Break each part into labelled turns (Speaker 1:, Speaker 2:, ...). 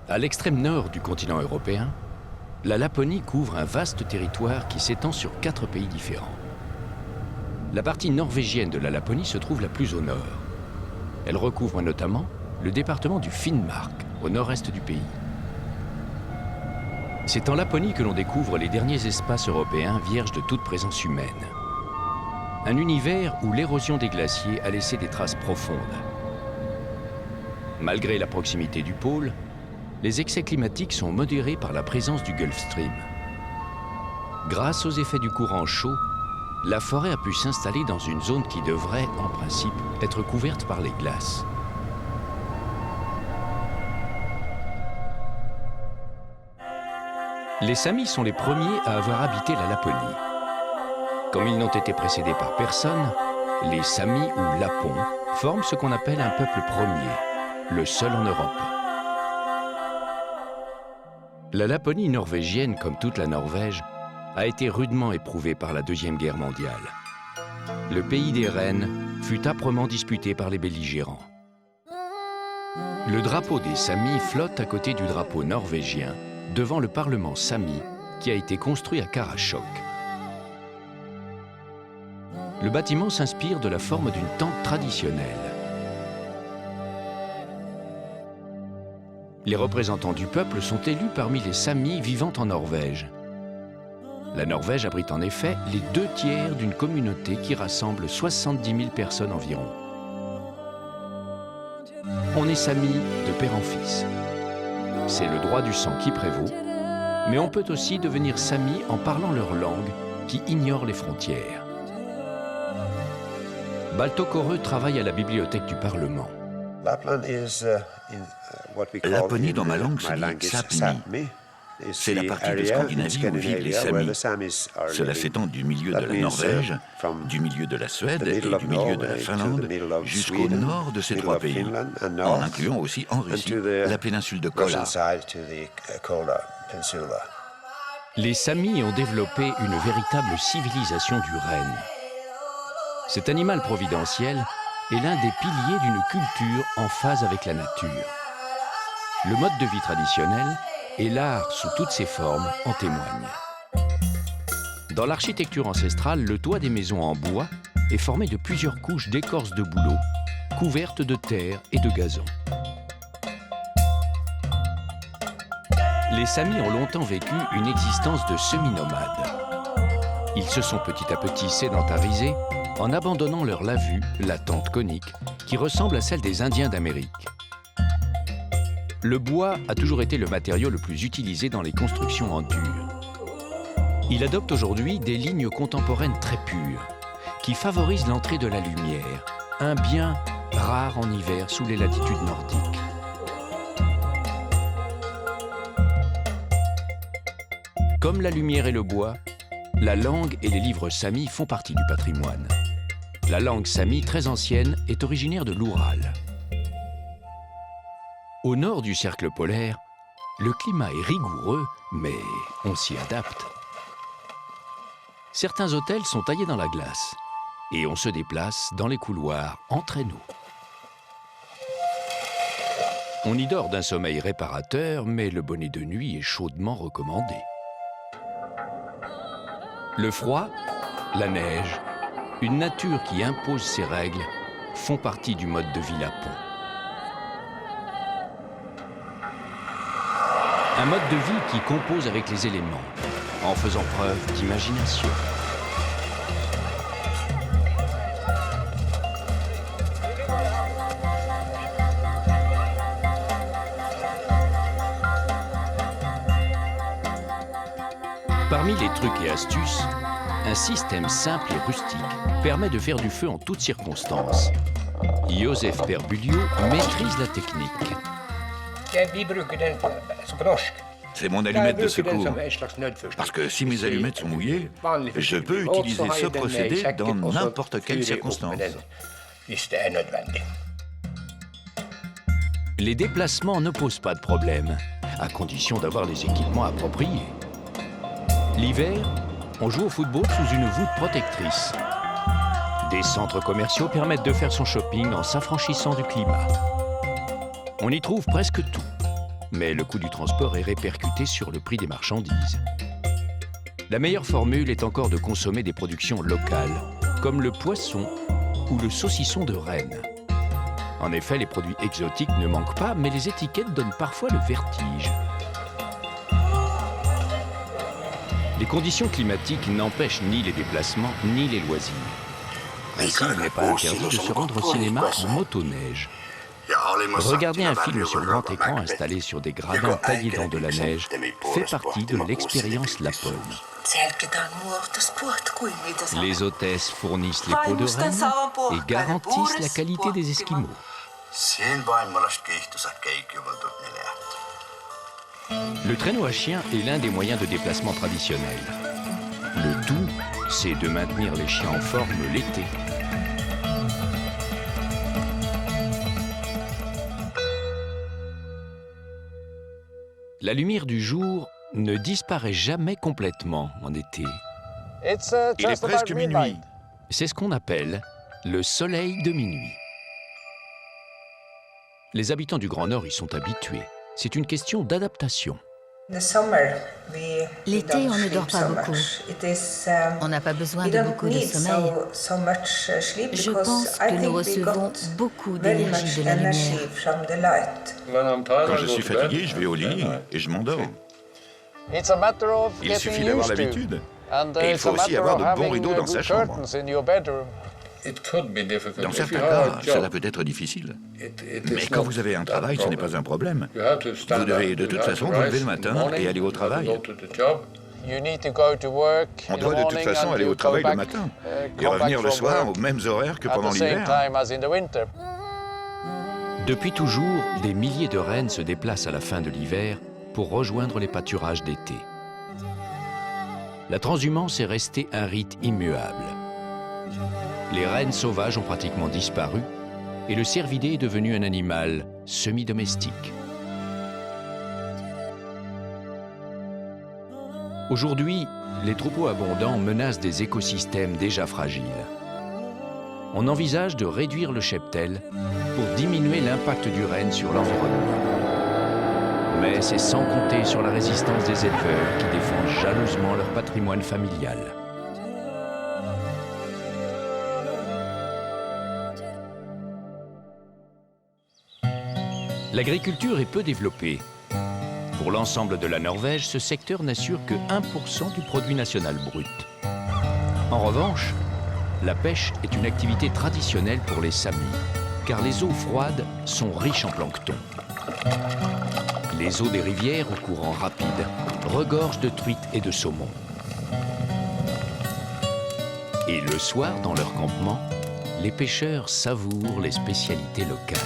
Speaker 1: À l'extrême nord du continent européen, la Laponie couvre un vaste territoire qui s'étend sur 4 pays différents. La partie norvégienne de la Laponie se trouve la plus au nord. Elle recouvre notamment le département du Finnmark, au nord-est du pays. C'est en Laponie que l'on découvre les derniers espaces européens vierges de toute présence humaine. Un univers où l'érosion des glaciers a laissé des traces profondes. Malgré la proximité du pôle, les excès climatiques sont modérés par la présence du Gulf Stream. Grâce aux effets du courant chaud, la forêt a pu s'installer dans une zone qui devrait, en principe, être couverte par les glaces. Les Samis sont les premiers à avoir habité la Laponie. Comme ils n'ont été précédés par personne, les Samis ou Lapons forment ce qu'on appelle un peuple premier, le seul en Europe. La Laponie norvégienne, comme toute la Norvège, a été rudement éprouvée par la Deuxième Guerre mondiale. Le pays des rennes fut âprement disputé par les belligérants. Le drapeau des Samis flotte à côté du drapeau norvégien devant le Parlement Sami qui a été construit à Karasjok. Le bâtiment s'inspire de la forme d'une tente traditionnelle. Les représentants du peuple sont élus parmi les Samis vivant en Norvège. La Norvège abrite en effet les 2/3 d'une communauté qui rassemble 70 000 personnes environ. On est Sami de père en fils. C'est le droit du sang qui prévaut, mais on peut aussi devenir Sami en parlant leur langue qui ignore les frontières. Baltokore travaille à la bibliothèque du Parlement.
Speaker 2: Laponie, dans ma langue, se dit Sapmi. C'est la partie de Scandinavie où vivent les Samis. Cela s'étend du milieu de la Norvège, du milieu de la Suède et du milieu de la Finlande jusqu'au nord de ces 3 pays, en incluant aussi en Russie la péninsule de Kola.
Speaker 1: Les Samis ont développé une véritable civilisation du renne. Cet animal providentiel est l'un des piliers d'une culture en phase avec la nature. Le mode de vie traditionnel et l'art sous toutes ses formes en témoignent. Dans l'architecture ancestrale, le toit des maisons en bois est formé de plusieurs couches d'écorce de bouleau, couvertes de terre et de gazon. Les Samis ont longtemps vécu une existence de semi-nomades. Ils se sont petit à petit sédentarisés en abandonnant leur lavue, la tente conique, qui ressemble à celle des Indiens d'Amérique. Le bois a toujours été le matériau le plus utilisé dans les constructions en dur. Il adopte aujourd'hui des lignes contemporaines très pures, qui favorisent l'entrée de la lumière, un bien rare en hiver sous les latitudes nordiques. Comme la lumière et le bois, la langue et les livres samis font partie du patrimoine. La langue sami, très ancienne, est originaire de l'Oural. Au nord du cercle polaire, le climat est rigoureux, mais on s'y adapte. Certains hôtels sont taillés dans la glace et on se déplace dans les couloirs en traîneau. On y dort d'un sommeil réparateur, mais le bonnet de nuit est chaudement recommandé. Le froid, la neige, une nature qui impose ses règles font partie du mode de vie lapon. Un mode de vie qui compose avec les éléments, en faisant preuve d'imagination. Parmi les trucs et astuces, un système simple et rustique permet de faire du feu en toutes circonstances. Josef Perbulio maîtrise la technique.
Speaker 2: C'est mon allumette de secours. Parce que si mes allumettes sont mouillées, je peux utiliser ce procédé dans n'importe quelle circonstance.
Speaker 1: Les déplacements ne posent pas de problème, à condition d'avoir les équipements appropriés. L'hiver, on joue au football sous une voûte protectrice. Des centres commerciaux permettent de faire son shopping en s'affranchissant du climat. On y trouve presque tout, mais le coût du transport est répercuté sur le prix des marchandises. La meilleure formule est encore de consommer des productions locales, comme le poisson ou le saucisson de Rennes. En effet, les produits exotiques ne manquent pas, mais les étiquettes donnent parfois le vertige. Les conditions climatiques n'empêchent ni les déplacements, ni les loisirs. Ainsi, il n'est pas interdit de se rendre au cinéma en motoneige. Regarder un film sur grand écran installé sur des gradins taillés dans de la neige fait partie de l'expérience Laponie. Les hôtesses fournissent les pots de renne et garantissent la qualité des esquimaux. Le traîneau à chien est l'un des moyens de déplacement traditionnels. Le tout, c'est de maintenir les chiens en forme l'été. La lumière du jour ne disparaît jamais complètement en été.
Speaker 2: Il est presque minuit.
Speaker 1: C'est ce qu'on appelle le soleil de minuit. Les habitants du Grand Nord y sont habitués. C'est une question d'adaptation.
Speaker 3: L'été, on ne dort pas beaucoup. On n'a pas besoin de beaucoup de sommeil. Je pense que nous recevons beaucoup d'énergie de la lumière.
Speaker 2: Quand je suis fatigué, je vais au lit et je m'endors. Il suffit d'avoir l'habitude. Et il faut aussi avoir de bons rideaux dans sa chambre. Dans certains cas, cela peut être difficile. Mais quand vous avez un travail, ce n'est pas un problème. Vous devez de toute façon vous lever le matin et aller au travail. On doit de toute façon aller au travail le matin et revenir le soir aux mêmes horaires que pendant l'hiver.
Speaker 1: Depuis toujours, des milliers de rennes se déplacent à la fin de l'hiver pour rejoindre les pâturages d'été. La transhumance est restée un rite immuable. Les rennes sauvages ont pratiquement disparu et le cervidé est devenu un animal semi-domestique. Aujourd'hui, les troupeaux abondants menacent des écosystèmes déjà fragiles. On envisage de réduire le cheptel pour diminuer l'impact du renne sur l'environnement. Mais c'est sans compter sur la résistance des éleveurs qui défendent jalousement leur patrimoine familial. L'agriculture est peu développée. Pour l'ensemble de la Norvège, ce secteur n'assure que 1% du produit national brut. En revanche, la pêche est une activité traditionnelle pour les Samis, car les eaux froides sont riches en plancton. Les eaux des rivières au courant rapide regorgent de truites et de saumons. Et le soir, dans leur campement, les pêcheurs savourent les spécialités locales.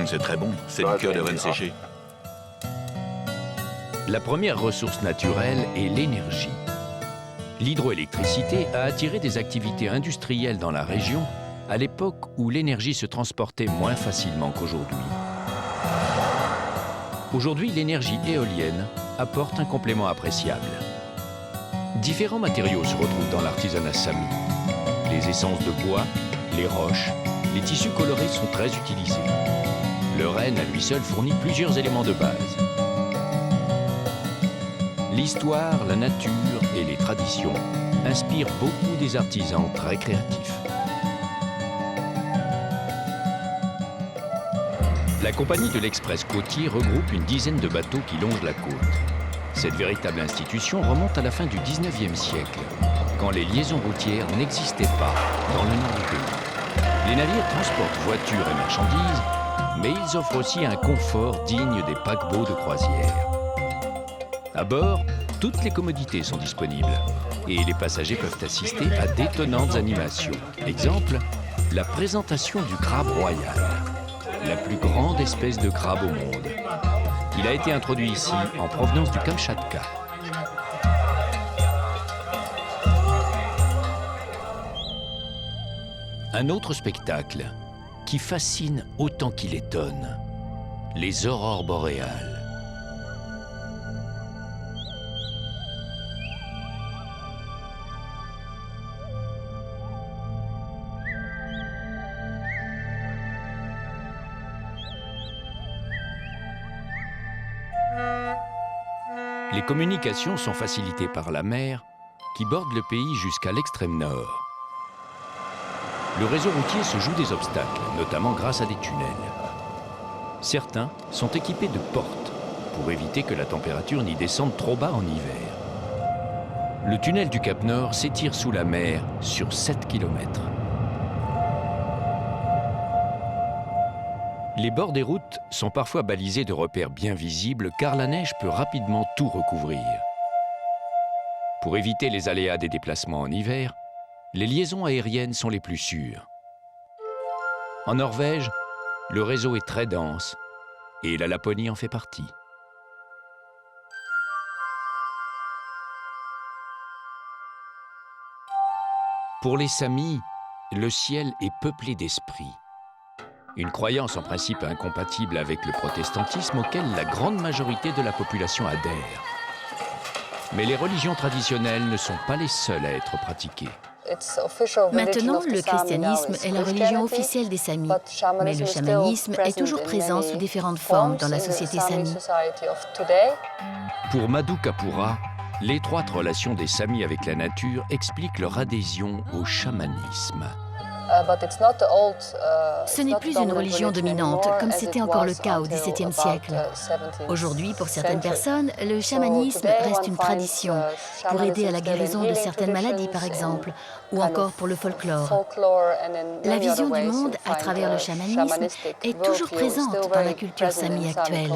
Speaker 2: C'est très bon, c'est du cœur de renne séché.
Speaker 1: La première ressource naturelle est l'énergie. L'hydroélectricité a attiré des activités industrielles dans la région à l'époque où l'énergie se transportait moins facilement qu'aujourd'hui. Aujourd'hui, l'énergie éolienne apporte un complément appréciable. Différents matériaux se retrouvent dans l'artisanat sami. Les essences de bois, les roches, les tissus colorés sont très utilisés. Le renne à lui seul fournit plusieurs éléments de base. L'histoire, la nature et les traditions inspirent beaucoup des artisans très créatifs. La compagnie de l'Express côtier regroupe une dizaine de bateaux qui longent la côte. Cette véritable institution remonte à la fin du 19e siècle, quand les liaisons routières n'existaient pas dans le nord du pays. Les navires transportent voitures et marchandises, mais ils offrent aussi un confort digne des paquebots de croisière. À bord, toutes les commodités sont disponibles et les passagers peuvent assister à d'étonnantes animations. Exemple, la présentation du crabe royal, la plus grande espèce de crabe au monde. Il a été introduit ici en provenance du Kamchatka. Un autre spectacle qui fascine autant qu'il étonne. les aurores boréales. Les communications sont facilitées par la mer qui borde le pays jusqu'à l'extrême nord. Le réseau routier se joue des obstacles, notamment grâce à des tunnels. Certains sont équipés de portes pour éviter que la température n'y descende trop bas en hiver. Le tunnel du Cap Nord s'étire sous la mer sur 7 km. Les bords des routes sont parfois balisés de repères bien visibles car la neige peut rapidement tout recouvrir. Pour éviter les aléas des déplacements en hiver, les liaisons aériennes sont les plus sûres. En Norvège, le réseau est très dense et la Laponie en fait partie. Pour les Samis, le ciel est peuplé d'esprits. Une croyance en principe incompatible avec le protestantisme auquel la grande majorité de la population adhère. Mais les religions traditionnelles ne sont pas les seules à être pratiquées.
Speaker 3: Maintenant, le christianisme est la religion officielle des Samis, mais le chamanisme est toujours présent sous différentes formes dans la société Sami.
Speaker 1: Pour Madhu Kapura, l'étroite relation des Samis avec la nature explique leur adhésion au chamanisme.
Speaker 3: Ce n'est plus une religion dominante, comme c'était encore le cas au XVIIe siècle. Aujourd'hui, pour certaines personnes, le chamanisme reste une tradition, pour aider à la guérison de certaines maladies, par exemple, ou encore pour le folklore. La vision du monde à travers le chamanisme est toujours présente dans la culture Sami actuelle.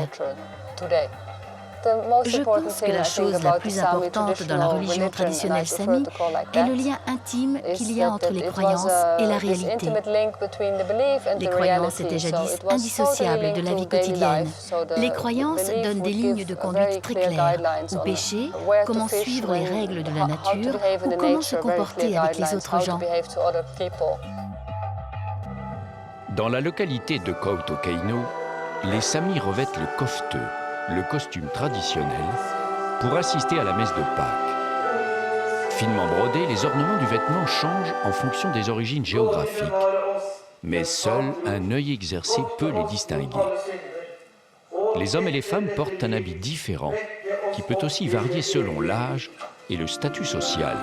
Speaker 3: Je pense que la chose la plus importante dans la religion traditionnelle Sami est le lien intime qu'il y a entre les croyances et la réalité. Les croyances étaient jadis indissociables de la vie quotidienne. Les croyances donnent des lignes de conduite très claires, où pêcher, comment suivre les règles de la nature ou comment se comporter avec les autres gens.
Speaker 1: Dans la localité de Kautokeino, les Samis revêtent le koftö, le costume traditionnel, pour assister à la messe de Pâques. Finement brodés, les ornements du vêtement changent en fonction des origines géographiques. Mais seul un œil exercé peut les distinguer. Les hommes et les femmes portent un habit différent, qui peut aussi varier selon l'âge et le statut social.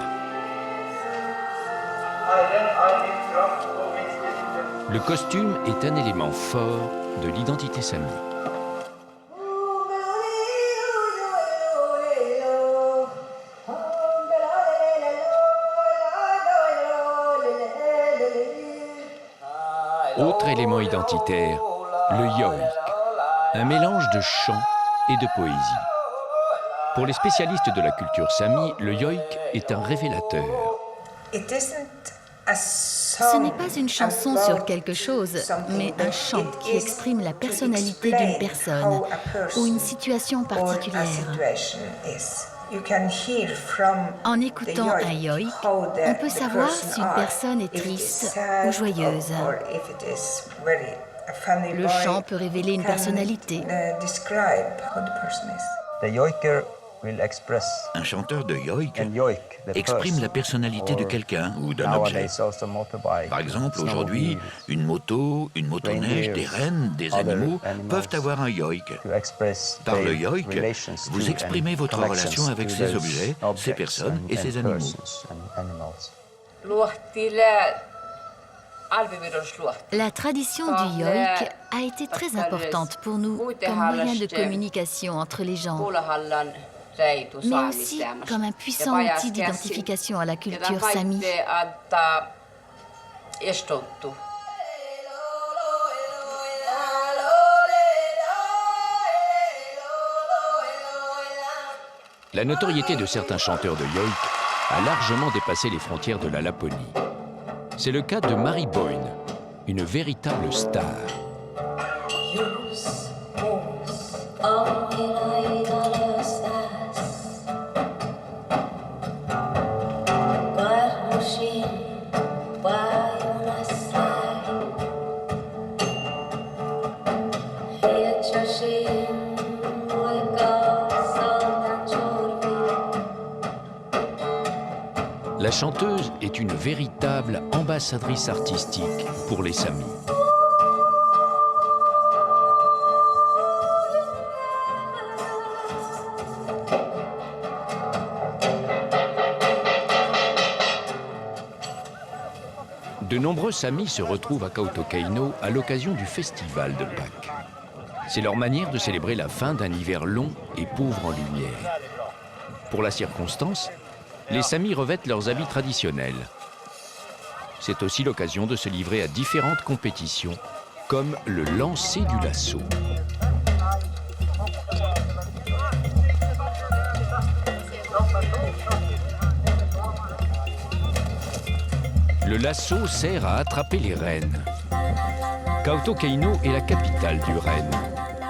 Speaker 1: Le costume est un élément fort de l'identité Sami. Autre élément identitaire, le yoik, un mélange de chant et de poésie. Pour les spécialistes de la culture Sami, le yoik est un révélateur.
Speaker 3: Ce n'est pas une chanson sur quelque chose, mais un chant qui exprime la personnalité d'une personne ou une situation particulière. En écoutant un yoik, on peut savoir si une personne est triste ou joyeuse. Le chant peut révéler une personnalité.
Speaker 2: Un chanteur de yoik exprime la personnalité de quelqu'un ou d'un objet. Par exemple, aujourd'hui, une motoneige, des rennes, des animaux peuvent avoir un yoik. Par le yoik, vous exprimez votre relation avec ces objets, ces personnes et ces animaux.
Speaker 3: La tradition du yoik a été très importante pour nous comme moyen de communication entre les gens, mais aussi comme un puissant outil d'identification à la culture Sami.
Speaker 1: La notoriété de certains chanteurs de yoik a largement dépassé les frontières de la Laponie. C'est le cas de Mary Boyne, une véritable star. chanteuse est une véritable ambassadrice artistique pour les Samis. De nombreux Samis se retrouvent à Kautokeino à l'occasion du festival de Pâques. C'est leur manière de célébrer la fin d'un hiver long et pauvre en lumière. Pour la circonstance, les Samis revêtent leurs habits traditionnels. C'est aussi l'occasion de se livrer à différentes compétitions, comme le lancer du lasso. Le lasso sert à attraper les rennes. Kautokeino est la capitale du renne,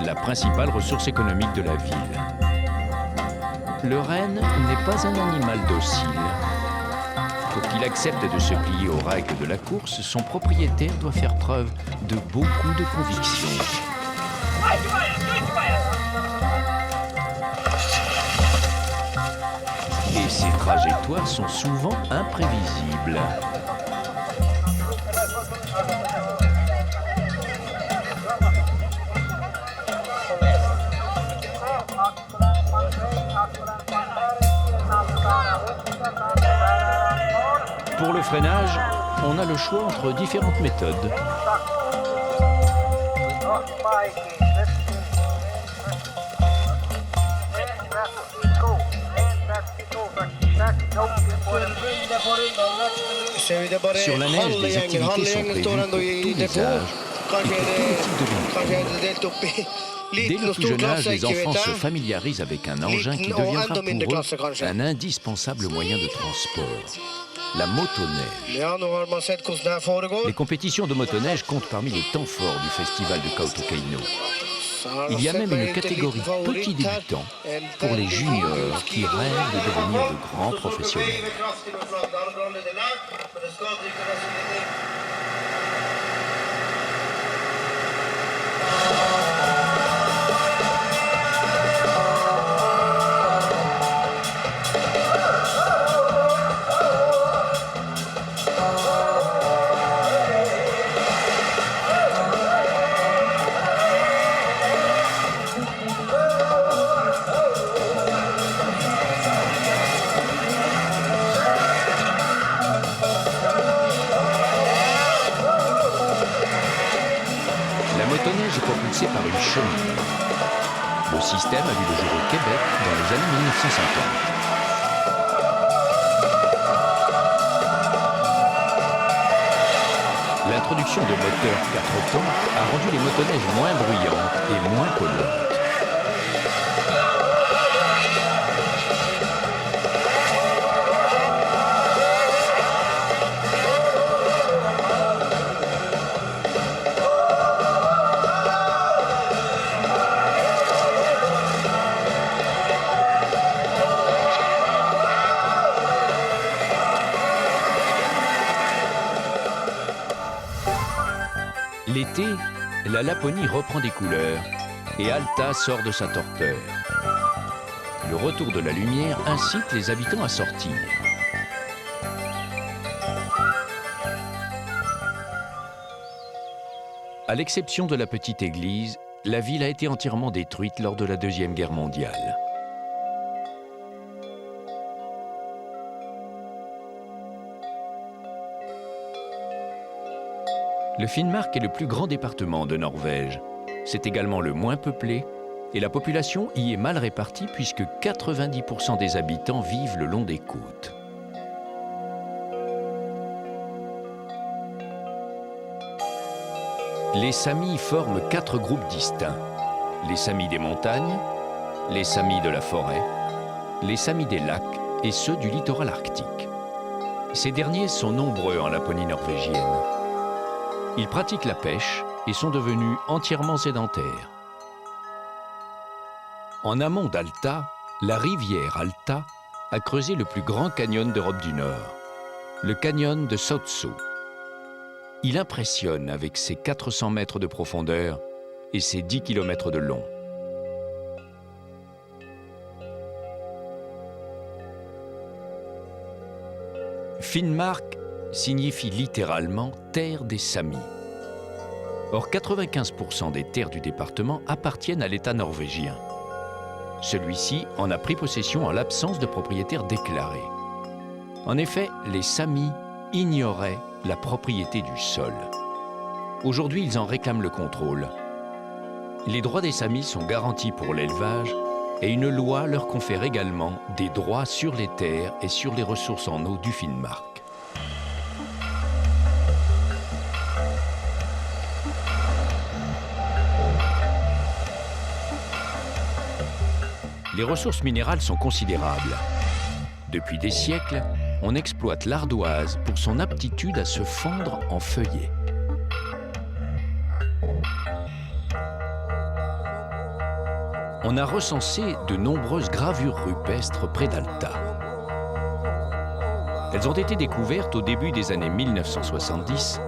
Speaker 1: la principale ressource économique de la ville. Le renne n'est pas un animal docile. Pour qu'il accepte de se plier aux règles de la course, son propriétaire doit faire preuve de beaucoup de conviction. Et ses trajectoires sont souvent imprévisibles. Pour le freinage, on a le choix entre différentes méthodes. Sur la neige, des activités sont prévues pour tous les âges et pour tous les types de véhicules. Dès le plus jeune âge, les enfants se familiarisent avec un engin qui deviendra pour eux un indispensable moyen de transport. La motoneige. Les compétitions de motoneige comptent parmi les temps forts du festival de Kautokeino. Il y a même une catégorie petits débutants pour les juniors qui rêvent de devenir de grands professionnels. Par une cheminée. Le système a vu le jour au Québec dans les années 1950. L'introduction de moteurs 4 temps a rendu les motoneiges moins bruyantes et moins polluantes. L'été, la Laponie reprend des couleurs et Alta sort de sa torpeur. Le retour de la lumière incite les habitants à sortir. À l'exception de la petite église, la ville a été entièrement détruite lors de la Deuxième Guerre mondiale. Le Finnmark est le plus grand département de Norvège. C'est également le moins peuplé et la population y est mal répartie puisque 90% des habitants vivent le long des côtes. Les Samis forment 4 groupes distincts. Les Samis des montagnes, les Samis de la forêt, les Samis des lacs et ceux du littoral arctique. Ces derniers sont nombreux en Laponie norvégienne. Ils pratiquent la pêche et sont devenus entièrement sédentaires. En amont d'Alta, la rivière Alta a creusé le plus grand canyon d'Europe du Nord, le canyon de Sautso. Il impressionne avec ses 400 mètres de profondeur et ses 10 km de long. Finnmark signifie littéralement « terre des Samis ». Or, 95% des terres du département appartiennent à l'État norvégien. Celui-ci en a pris possession en l'absence de propriétaire déclaré. En effet, les Samis ignoraient la propriété du sol. Aujourd'hui, ils en réclament le contrôle. Les droits des Samis sont garantis pour l'élevage et une loi leur confère également des droits sur les terres et sur les ressources en eau du Finnmark. Les ressources minérales sont considérables. Depuis des siècles, on exploite l'ardoise pour son aptitude à se fondre en feuillets. On a recensé de nombreuses gravures rupestres près d'Alta. Elles ont été découvertes au début des années 1970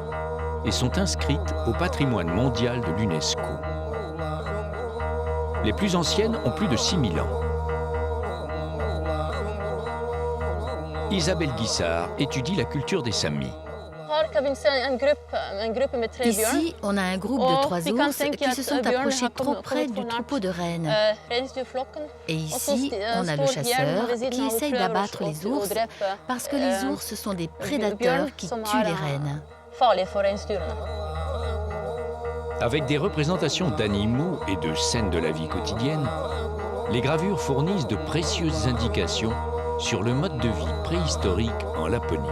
Speaker 1: et sont inscrites au patrimoine mondial de l'UNESCO. Les plus anciennes ont plus de 6000 ans. Isabelle Guissard étudie la culture des Samis.
Speaker 3: Ici, on a un groupe de 3 ours qui se sont approchés trop près du troupeau de rennes. Et ici, on a le chasseur qui essaye d'abattre les ours parce que les ours sont des prédateurs qui tuent les rennes.
Speaker 1: Avec des représentations d'animaux et de scènes de la vie quotidienne, les gravures fournissent de précieuses indications sur le mode de vie préhistorique en Laponie.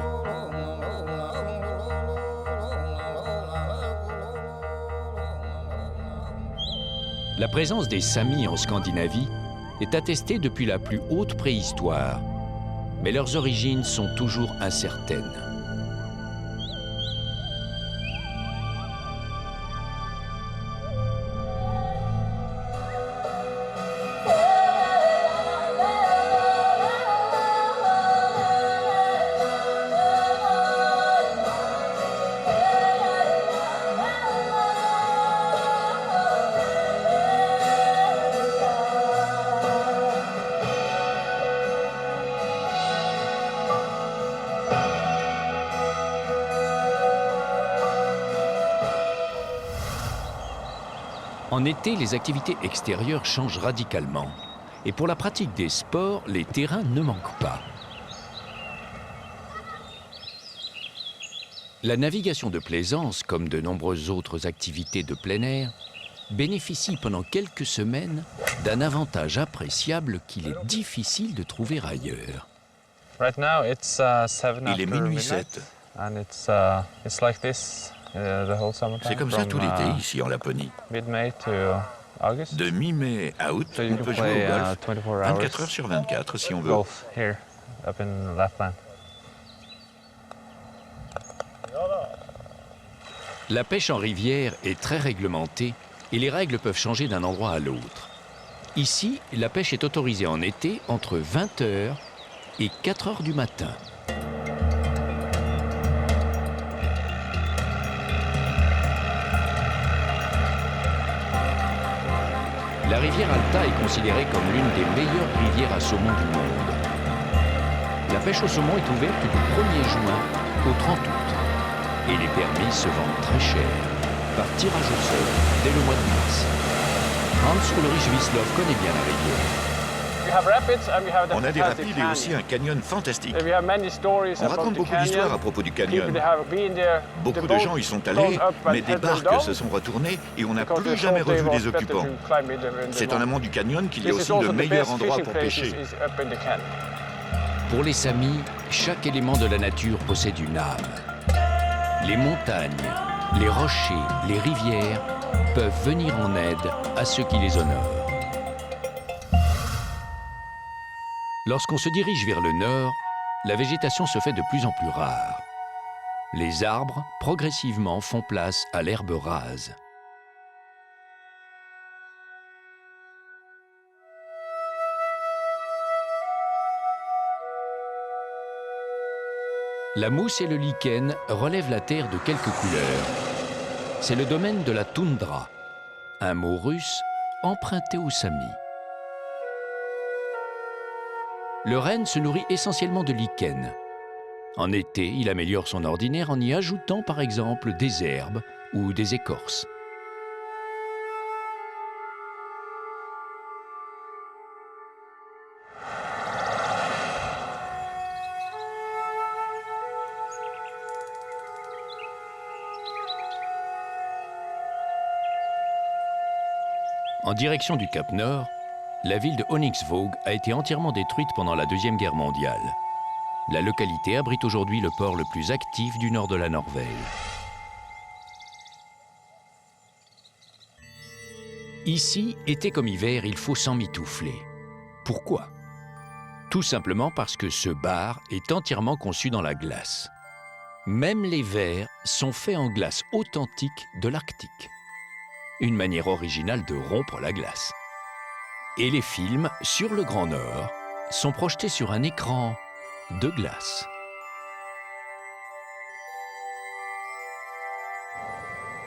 Speaker 1: La présence des Samis en Scandinavie est attestée depuis la plus haute préhistoire, mais leurs origines sont toujours incertaines. En été, les activités extérieures changent radicalement. Et pour la pratique des sports, les terrains ne manquent pas. La navigation de plaisance, comme de nombreuses autres activités de plein air, bénéficie pendant quelques semaines d'un avantage appréciable qu'il est difficile de trouver ailleurs.
Speaker 2: Il est minuit 7. C'est comme ça tout l'été ici en Laponie. De mi-mai à août, on peut jouer au golf 24 heures sur 24 si on veut.
Speaker 1: La pêche en rivière est très réglementée et les règles peuvent changer d'un endroit à l'autre. Ici, la pêche est autorisée en été entre 20 h et 4 h du matin. La rivière Alta est considérée comme l'une des meilleures rivières à saumon du monde. La pêche au saumon est ouverte du 1er juin au 30 août. Et les permis se vendent très cher, par tirage au sort, dès le mois de mars. Hans Ulrich Wislov connaît bien la rivière.
Speaker 2: On a des rapides et aussi un canyon fantastique. On raconte beaucoup d'histoires à propos du canyon. Beaucoup de gens y sont allés, mais des barques se sont retournées et on n'a plus jamais revu les occupants. C'est en amont du canyon qu'il y a aussi le meilleur endroit pour pêcher.
Speaker 1: Pour les Samis, chaque élément de la nature possède une âme. Les montagnes, les rochers, les rivières peuvent venir en aide à ceux qui les honorent. Lorsqu'on se dirige vers le nord, la végétation se fait de plus en plus rare. Les arbres, progressivement, font place à l'herbe rase. La mousse et le lichen relèvent la terre de quelques couleurs. C'est le domaine de la toundra, un mot russe emprunté aux Samis. Le renne se nourrit essentiellement de lichen. En été, il améliore son ordinaire en y ajoutant par exemple des herbes ou des écorces. En direction du Cap Nord, la ville de Honningsvåg a été entièrement détruite pendant la Deuxième Guerre mondiale. La localité abrite aujourd'hui le port le plus actif du nord de la Norvège. Ici, été comme hiver, il faut s'emmitoufler. Pourquoi? Tout simplement parce que ce bar est entièrement conçu dans la glace. Même les verres sont faits en glace authentique de l'Arctique. Une manière originale de rompre la glace. Et les films sur le Grand Nord sont projetés sur un écran de glace.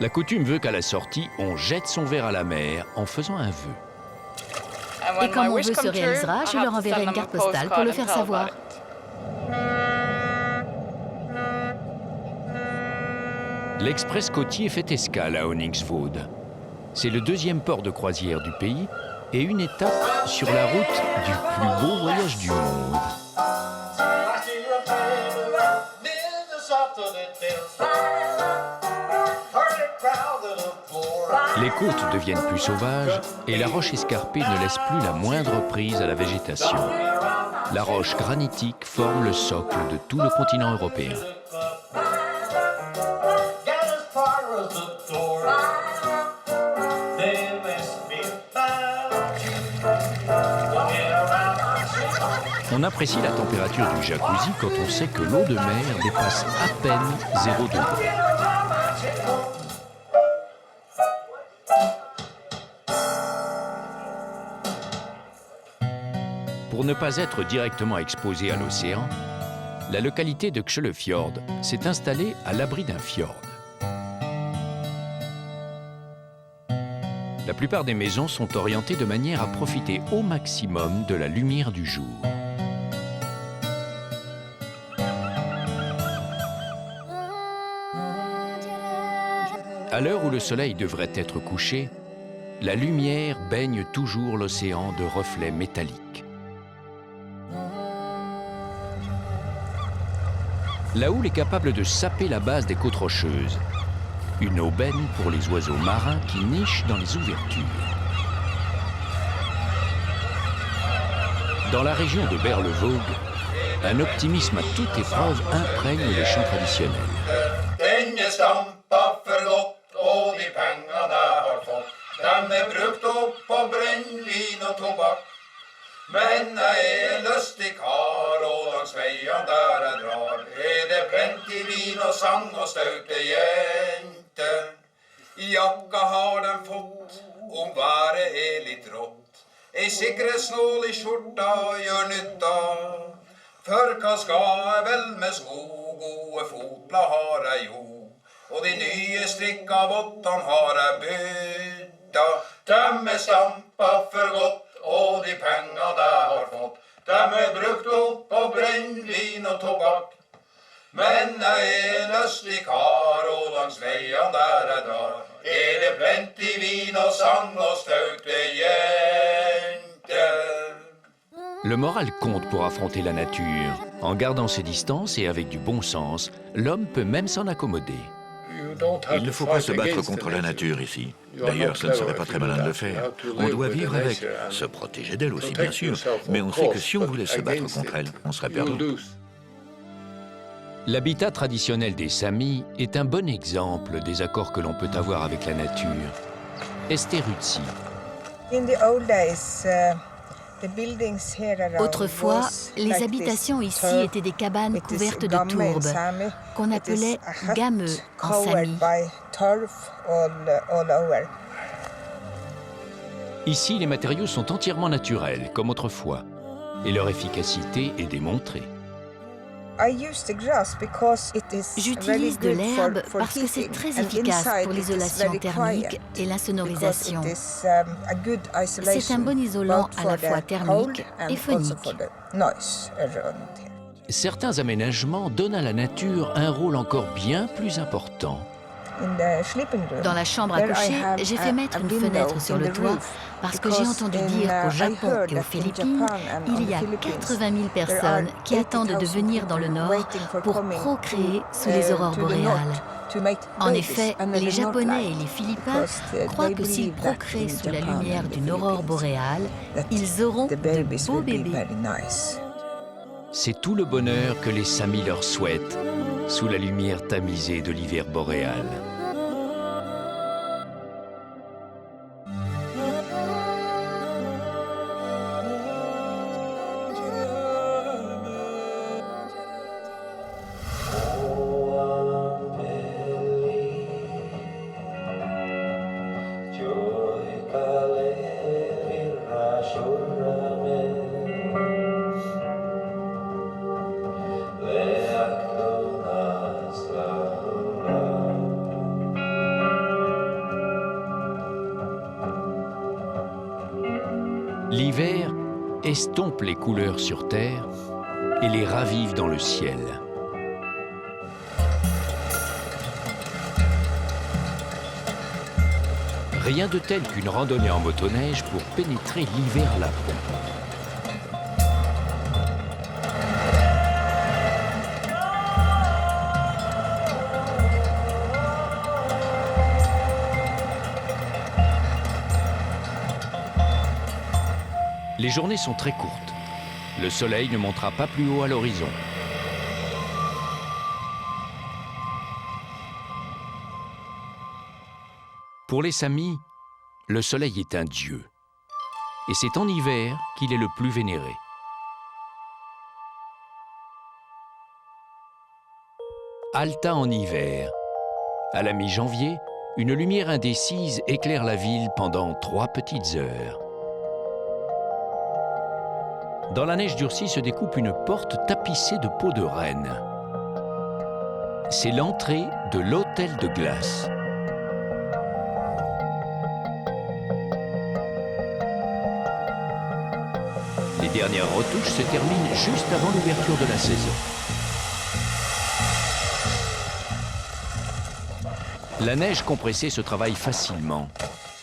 Speaker 1: La coutume veut qu'à la sortie, on jette son verre à la mer en faisant un vœu.
Speaker 3: Et quand mon vœu se réalisera, je leur enverrai une carte postale pour le faire savoir.
Speaker 1: L'Express côtier fait escale à Honningsvåg. C'est le deuxième port de croisière du pays et une étape sur la route du plus beau voyage du monde. Les côtes deviennent plus sauvages et la roche escarpée ne laisse plus la moindre prise à la végétation. La roche granitique forme le socle de tout le continent européen. On apprécie la température du jacuzzi quand on sait que l'eau de mer dépasse à peine 0 degré. Pour ne pas être directement exposé à l'océan, la localité de Xølefjord s'est installée à l'abri d'un fjord. La plupart des maisons sont orientées de manière à profiter au maximum de la lumière du jour. À l'heure où le soleil devrait être couché, la lumière baigne toujours l'océan de reflets métalliques. La houle est capable de saper la base des côtes rocheuses. Une aubaine pour les oiseaux marins qui nichent dans les ouvertures. Dans la région de Berlevåg, un optimisme à toute épreuve imprègne les chants traditionnels.
Speaker 4: Jakka har den fått, om været litt rått. Ei sikkerhetsnål I skjorta gjør nytta. For hva skal jeg vel med sko, gode fotblad har jeg jo. Og de nye strikka vottene har jeg bytta. Dem stampa for godt, og de penga de har fått. Dem brukt opp på brennvin og tobakk. Men jeg lystig kar, og langs veien der jeg drar, det plenty vin og sang og staute jenter.
Speaker 1: Le moral compte pour affronter la nature. En gardant ses distances et avec du bon sens, l'homme peut même s'en accommoder.
Speaker 2: Il ne faut pas se battre contre la nature ici. D'ailleurs, ce ne serait pas très malin de le faire. On doit vivre avec, se protéger d'elle aussi bien sûr, mais on sait que si on voulait se battre contre elle, on serait perdu.
Speaker 1: L'habitat traditionnel des Samis est un bon exemple des accords que l'on peut avoir avec la nature. Ester Utsi.
Speaker 3: Autrefois, les habitations ici étaient des cabanes couvertes de tourbe, qu'on appelait gamö en sami.
Speaker 1: Ici, les matériaux sont entièrement naturels, comme autrefois, et leur efficacité est démontrée.
Speaker 3: J'utilise de l'herbe parce que c'est très efficace pour l'isolation thermique et l'insonorisation. C'est un bon isolant à la fois thermique et phonique.
Speaker 1: certains aménagements donnent à la nature un rôle encore bien plus important.
Speaker 3: Dans la chambre à coucher, j'ai fait mettre une fenêtre sur le toit parce que j'ai entendu dire qu'au Japon et aux Philippines, il y a 80 000 personnes qui attendent de venir dans le Nord pour procréer sous les aurores boréales. En effet, les Japonais et les Philippins croient que s'ils procréent sous la lumière d'une aurore boréale, ils auront de beaux bébés.
Speaker 1: C'est tout le bonheur que les Samis leur souhaitent, sous la lumière tamisée de l'hiver boréal. L'hiver estompe les couleurs sur terre et les ravive dans le ciel. Rien de tel qu'une randonnée en motoneige pour pénétrer l'hiver lapon. Les journées sont très courtes. Le soleil ne montera pas plus haut à l'horizon. Pour les Samis, le soleil est un dieu. Et c'est en hiver qu'il est le plus vénéré. Alta en hiver. À la mi-janvier, une lumière indécise éclaire la ville pendant 3 petites heures. Dans la neige durcie se découpe une porte tapissée de peaux de renne. C'est l'entrée de l'hôtel de glace. Les dernières retouches se terminent juste avant l'ouverture de la saison. La neige compressée se travaille facilement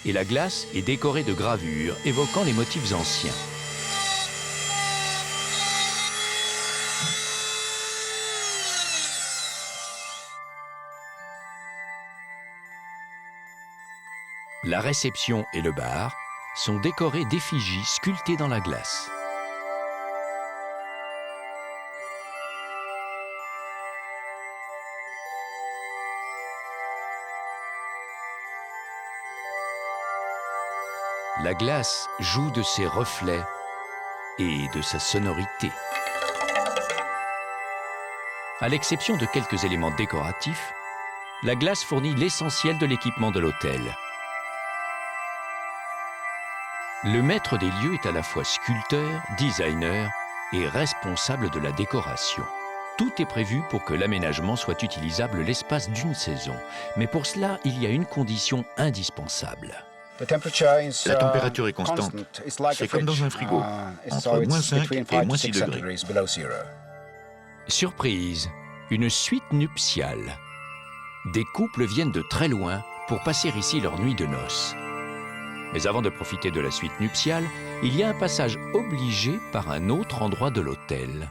Speaker 1: et la glace est décorée de gravures évoquant les motifs anciens. La réception et le bar sont décorés d'effigies sculptées dans la glace. La glace joue de ses reflets et de sa sonorité. À l'exception de quelques éléments décoratifs, la glace fournit l'essentiel de l'équipement de l'hôtel. Le maître des lieux est à la fois sculpteur, designer et responsable de la décoration. Tout est prévu pour que l'aménagement soit utilisable l'espace d'une saison. Mais pour cela, il y a une condition indispensable.
Speaker 2: La température est constante. C'est comme dans un frigo, entre moins 5 et moins 6 degrés.
Speaker 1: Surprise, une suite nuptiale. Des couples viennent de très loin pour passer ici leur nuit de noces. Mais avant de profiter de la suite nuptiale, il y a un passage obligé par un autre endroit de l'hôtel.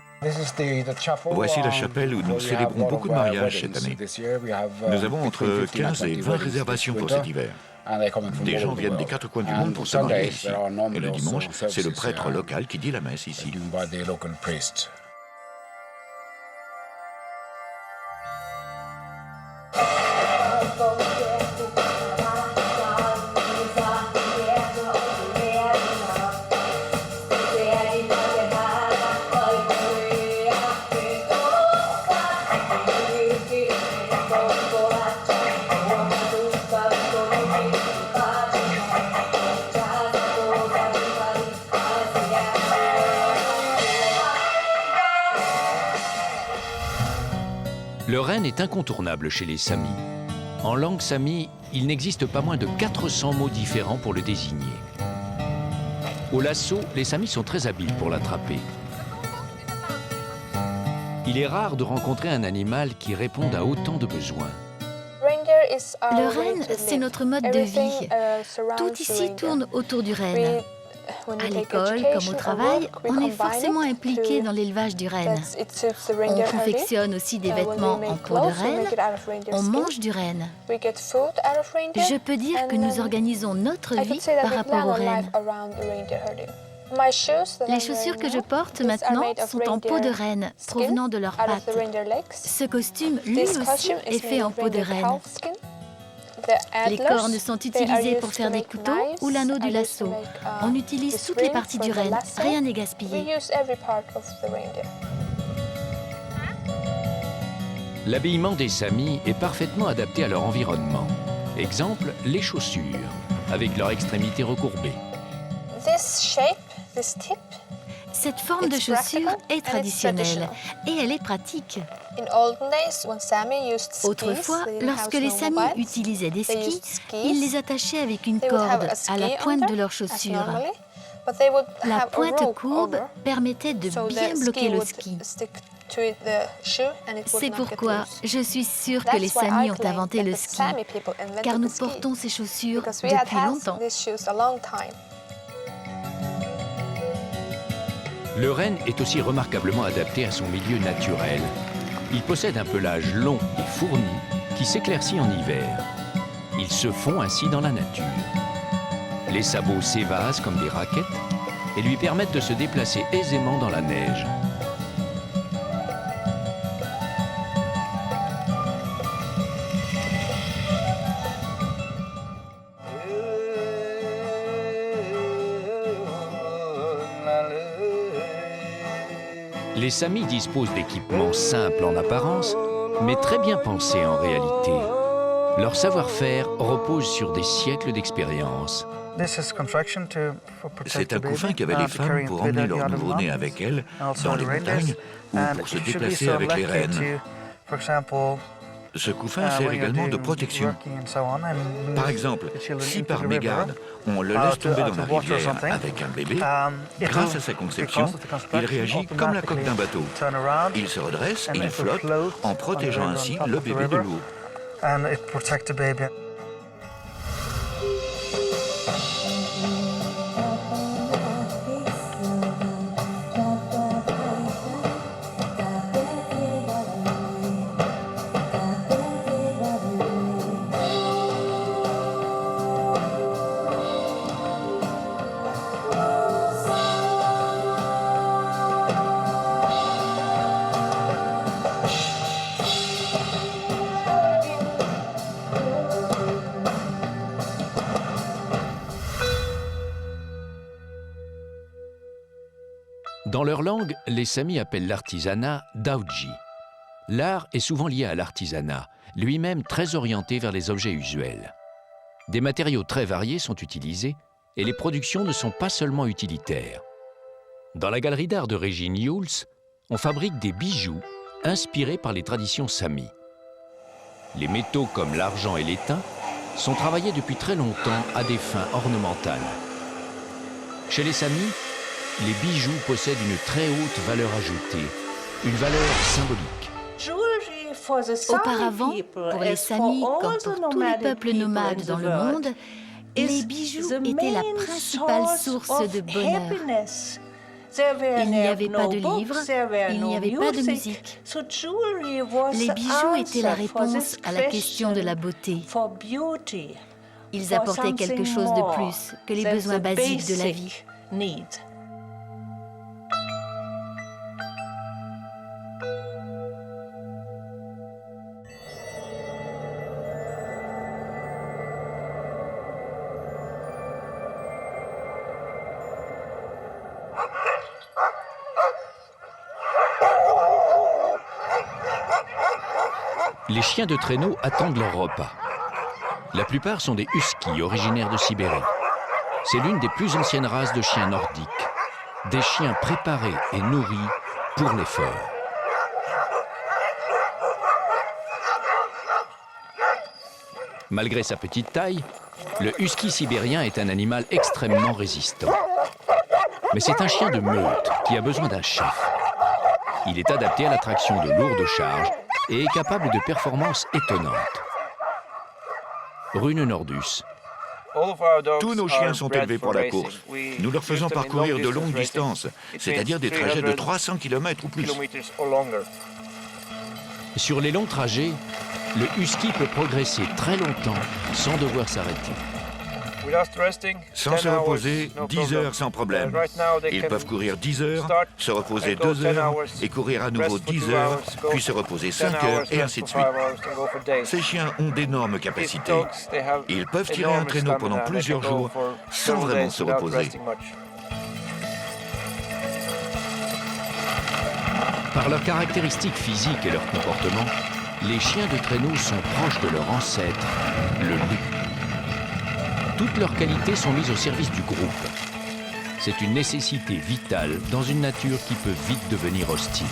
Speaker 2: Voici la chapelle où nous célébrons beaucoup de mariages cette année. Nous avons entre 15 et 20 réservations pour cet hiver. Des gens viennent des 4 coins du monde pour se marier ici. Et le dimanche, c'est le prêtre local qui dit la messe ici.
Speaker 1: Le renne est incontournable chez les Samis. En langue sami, il n'existe pas moins de 400 mots différents pour le désigner. Au lasso, les Samis sont très habiles pour l'attraper. Il est rare de rencontrer un animal qui réponde à autant de besoins.
Speaker 3: Le renne, c'est notre mode de vie. Tout ici tourne autour du renne. À l'école comme au travail, on est forcément impliqué dans l'élevage du renne. On confectionne aussi des vêtements en peau de renne, on mange du renne. Je peux dire que nous organisons notre vie par rapport au renne. Les chaussures que je porte maintenant sont en peau de renne, provenant de leurs pattes. Ce costume, lui aussi, est fait en peau de renne. Les cornes sont utilisées pour faire des couteaux ou l'anneau du lasso. On utilise toutes les parties du renne, rien n'est gaspillé.
Speaker 1: L'habillement des Samis est parfaitement adapté à leur environnement. Exemple, les chaussures, avec leurs extrémités recourbées.
Speaker 3: Cette forme de chaussure est traditionnelle et elle est pratique. Autrefois, lorsque les Samis utilisaient des skis, ils les attachaient avec une corde à la pointe de leur chaussure. La pointe courbe permettait de bien bloquer le ski. C'est pourquoi je suis sûre que les Samis ont inventé le ski, car nous portons ces chaussures depuis longtemps.
Speaker 1: Le renne est aussi remarquablement adapté à son milieu naturel. Il possède un pelage long et fourni qui s'éclaircit en hiver. Il se fond ainsi dans la nature. Les sabots s'évasent comme des raquettes et lui permettent de se déplacer aisément dans la neige. Les Samis disposent d'équipements simples en apparence, mais très bien pensés en réalité. Leur savoir-faire repose sur des siècles d'expérience.
Speaker 2: C'est un couffin qu'avaient les femmes pour emmener leur nouveau-né avec elles dans les montagnes ou pour se déplacer avec les rennes. Ce couffin sert également de protection. Par exemple, si par mégarde, on le laisse tomber dans la rivière avec un bébé, grâce à sa conception, il réagit comme la coque d'un bateau. Il se redresse et il flotte en protégeant ainsi le bébé de l'eau.
Speaker 1: Dans leur langue, les Samis appellent l'artisanat « daoji ». L'art est souvent lié à l'artisanat, lui-même très orienté vers les objets usuels. Des matériaux très variés sont utilisés et les productions ne sont pas seulement utilitaires. Dans la galerie d'art de Régine Jules, on fabrique des bijoux inspirés par les traditions Samis. Les métaux comme l'argent et l'étain sont travaillés depuis très longtemps à des fins ornementales. Chez les Samis, les bijoux possèdent une très haute valeur ajoutée, une valeur symbolique.
Speaker 3: Auparavant, pour les Samis, comme pour tous les peuples nomades dans le monde, les bijoux étaient la principale source de bonheur. Il n'y avait pas de livres, il n'y avait pas de musique. Les bijoux étaient la réponse à la question de la beauté. Ils apportaient quelque chose de plus que les besoins basiques de la vie.
Speaker 1: Les chiens de traîneau attendent leur repas. La plupart sont des huskies originaires de Sibérie. C'est l'une des plus anciennes races de chiens nordiques. Des chiens préparés et nourris pour l'effort. Malgré sa petite taille, le husky sibérien est un animal extrêmement résistant. Mais c'est un chien de meute qui a besoin d'un chef. Il est adapté à la traction de lourdes charges et est capable de performances étonnantes. Rune Nordus.
Speaker 2: Tous nos chiens sont élevés pour la course. Nous leur faisons parcourir de longues distances, c'est-à-dire des trajets de 300 km ou plus.
Speaker 1: Sur les longs trajets, le husky peut progresser très longtemps sans devoir s'arrêter.
Speaker 2: Sans se reposer, 10 heures sans problème. Ils peuvent courir 10 heures, se reposer 2 heures et courir à nouveau 10 heures, puis se reposer 5 heures et ainsi de suite. Ces chiens ont d'énormes capacités. Ils peuvent tirer un traîneau pendant plusieurs jours sans vraiment se reposer.
Speaker 1: Par leurs caractéristiques physiques et leur comportement, les chiens de traîneau sont proches de leur ancêtre, le loup. Toutes leurs qualités sont mises au service du groupe. C'est une nécessité vitale dans une nature qui peut vite devenir hostile.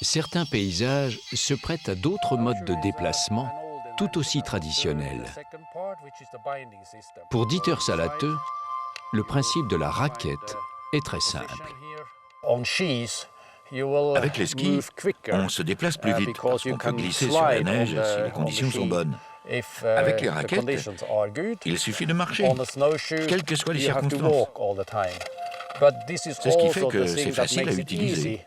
Speaker 1: Certains paysages se prêtent à d'autres modes de déplacement tout aussi traditionnels. Pour Dieter Salathe, le principe de la raquette est très simple.
Speaker 2: Avec les skis, on se déplace plus vite parce qu'on peut glisser sur la neige si les conditions sont bonnes. Avec les raquettes, il suffit de marcher, quelles que soient les circonstances. C'est ce qui fait que c'est facile à utiliser.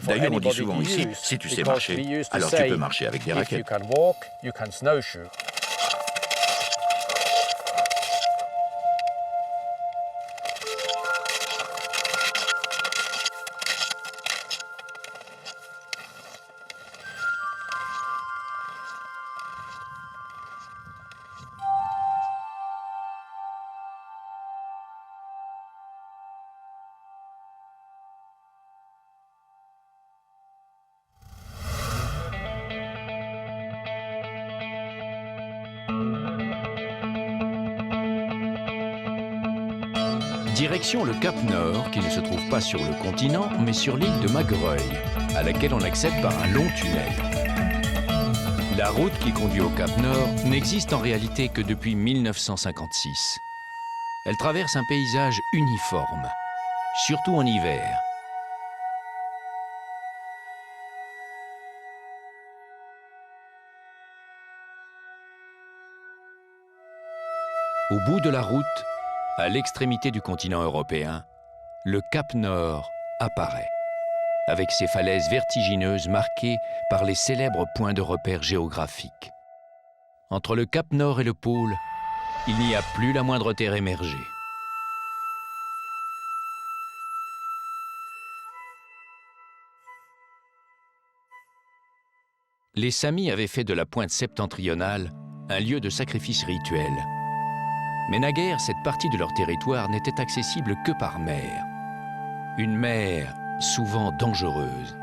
Speaker 2: D'ailleurs, on dit souvent ici, si tu sais marcher, alors tu peux marcher avec des raquettes.
Speaker 1: Direction le Cap Nord, qui ne se trouve pas sur le continent, mais sur l'île de Magereuil, à laquelle on accède par un long tunnel. La route qui conduit au Cap Nord n'existe en réalité que depuis 1956. Elle traverse un paysage uniforme, surtout en hiver. Au bout de la route, à l'extrémité du continent européen, le Cap Nord apparaît, avec ses falaises vertigineuses marquées par les célèbres points de repère géographiques. Entre le Cap Nord et le pôle, il n'y a plus la moindre terre émergée. Les Samis avaient fait de la pointe septentrionale un lieu de sacrifice rituel. Mais naguère, cette partie de leur territoire n'était accessible que par mer. Une mer souvent dangereuse.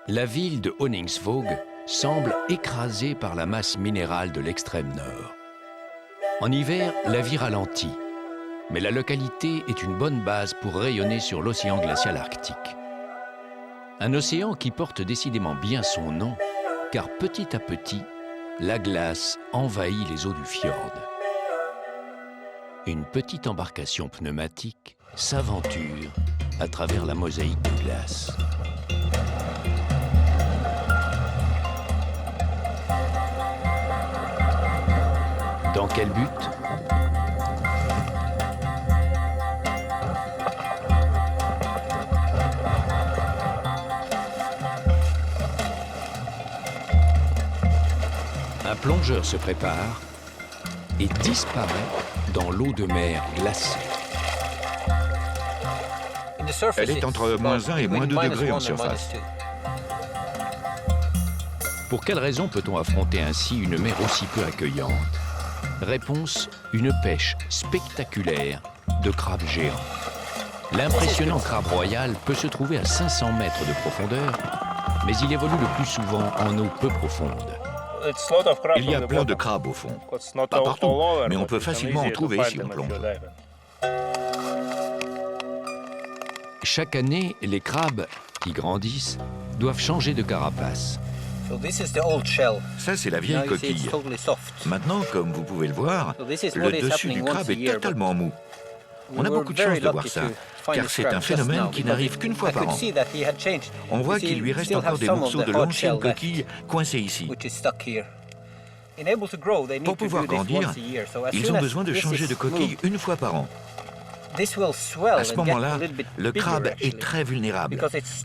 Speaker 1: La ville de Honningsvåg semble écrasée par la masse minérale de l'extrême nord. En hiver, la vie ralentit, mais la localité est une bonne base pour rayonner sur l'océan glacial arctique. Un océan qui porte décidément bien son nom, car petit à petit, la glace envahit les eaux du fjord. Une petite embarcation pneumatique s'aventure à travers la mosaïque de glace. Dans quel but ? plongeur se prépare et disparaît dans l'eau de mer glacée.
Speaker 2: Elle est entre -1 et -2 degrés en surface.
Speaker 1: Pour quelle raison peut-on affronter ainsi une mer aussi peu accueillante? Réponse, une pêche spectaculaire de crabes géants. L'impressionnant crabe royal peut se trouver à 500 mètres de profondeur, mais il évolue le plus souvent en eau peu profonde.
Speaker 2: Il y a plein de crabes au fond. Pas partout, mais on peut facilement en trouver si on plonge.
Speaker 1: Chaque année, les crabes, qui grandissent, doivent changer de carapace.
Speaker 2: Ça, c'est la vieille coquille. Maintenant, comme vous pouvez le voir, le dessus du crabe est totalement mou. On a beaucoup de chance de voir ça, car c'est un phénomène qui n'arrive qu'une fois par an. On voit qu'il lui reste encore des morceaux de l'ancienne coquille coincés ici. Pour pouvoir grandir, ils ont besoin de changer de coquille une fois par an. À ce moment-là, le crabe est très vulnérable,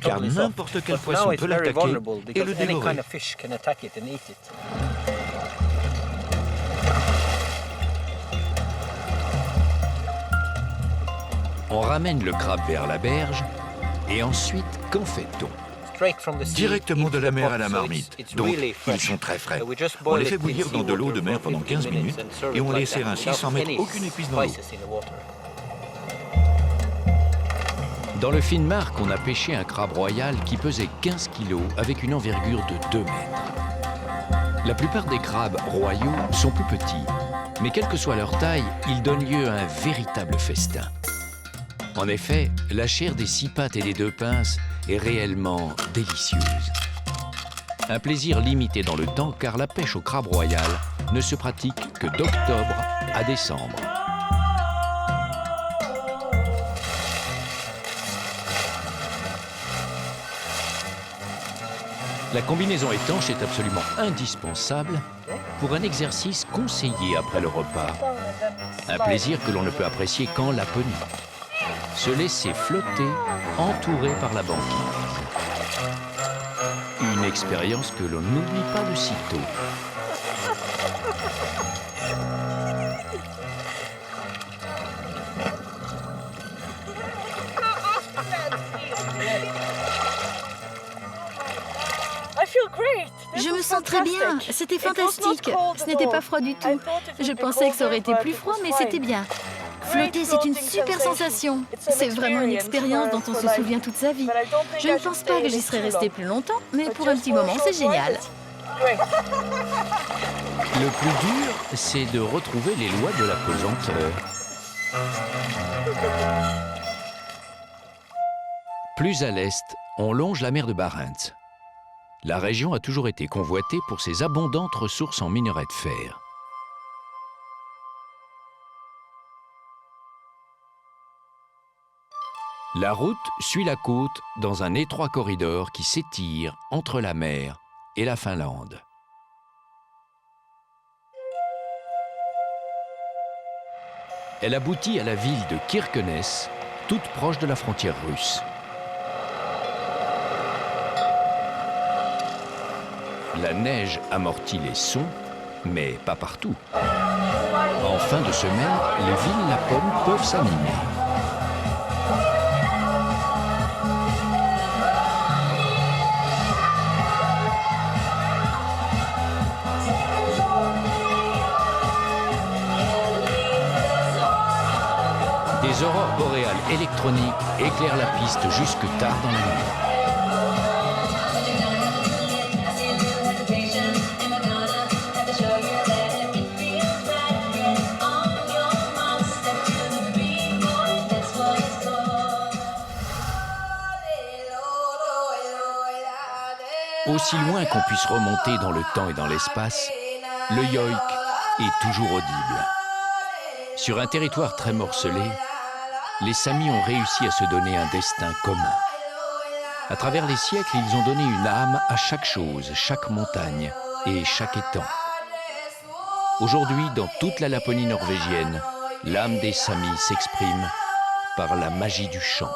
Speaker 2: car n'importe quel poisson peut l'attaquer et le dévorer.
Speaker 1: On ramène le crabe vers la berge, et ensuite, qu'en fait-on?
Speaker 2: Directement de la mer à la marmite, donc ils sont très frais. On les fait bouillir dans de l'eau de mer pendant 15 minutes, et on les sert ainsi sans mettre aucune épice dans l'eau.
Speaker 1: Dans le Finnmark, on a pêché un crabe royal qui pesait 15 kilos avec une envergure de 2 mètres. La plupart des crabes royaux sont plus petits, mais quelle que soit leur taille, ils donnent lieu à un véritable festin. En effet, la chair des 6 pattes et des 2 pinces est réellement délicieuse. Un plaisir limité dans le temps car la pêche au crabe royal ne se pratique que d'octobre à décembre. La combinaison étanche est absolument indispensable pour un exercice conseillé après le repas. Un plaisir que l'on ne peut apprécier qu'en Laponie. Se laisser flotter, entouré par la banquise. Une expérience que l'on n'oublie pas de sitôt.
Speaker 3: Je me sens très bien, c'était fantastique. Ce n'était pas froid du tout. Je pensais que ça aurait été plus froid, mais c'était bien. Flotter, c'est une super sensation. C'est vraiment une expérience dont on se souvient toute sa vie. Je ne pense pas que j'y serais restée plus longtemps, mais pour un petit moment, c'est génial.
Speaker 1: Le plus dur, c'est de retrouver les lois de la pesanteur. Plus à l'est, on longe la mer de Barents. La région a toujours été convoitée pour ses abondantes ressources en minerais de fer. La route suit la côte dans un étroit corridor qui s'étire entre la mer et la Finlande. Elle aboutit à la ville de Kirkenes, toute proche de la frontière russe. La neige amortit les sons, mais pas partout. En fin de semaine, les villes lapones peuvent s'animer. Des aurores boréales électroniques éclairent la piste jusque tard dans la nuit. Aussi loin qu'on puisse remonter dans le temps et dans l'espace, le yoïk est toujours audible. Sur un territoire très morcelé, les Samis ont réussi à se donner un destin commun. À travers les siècles, ils ont donné une âme à chaque chose, chaque montagne et chaque étang. Aujourd'hui, dans toute la Laponie norvégienne, l'âme des Samis s'exprime par la magie du chant.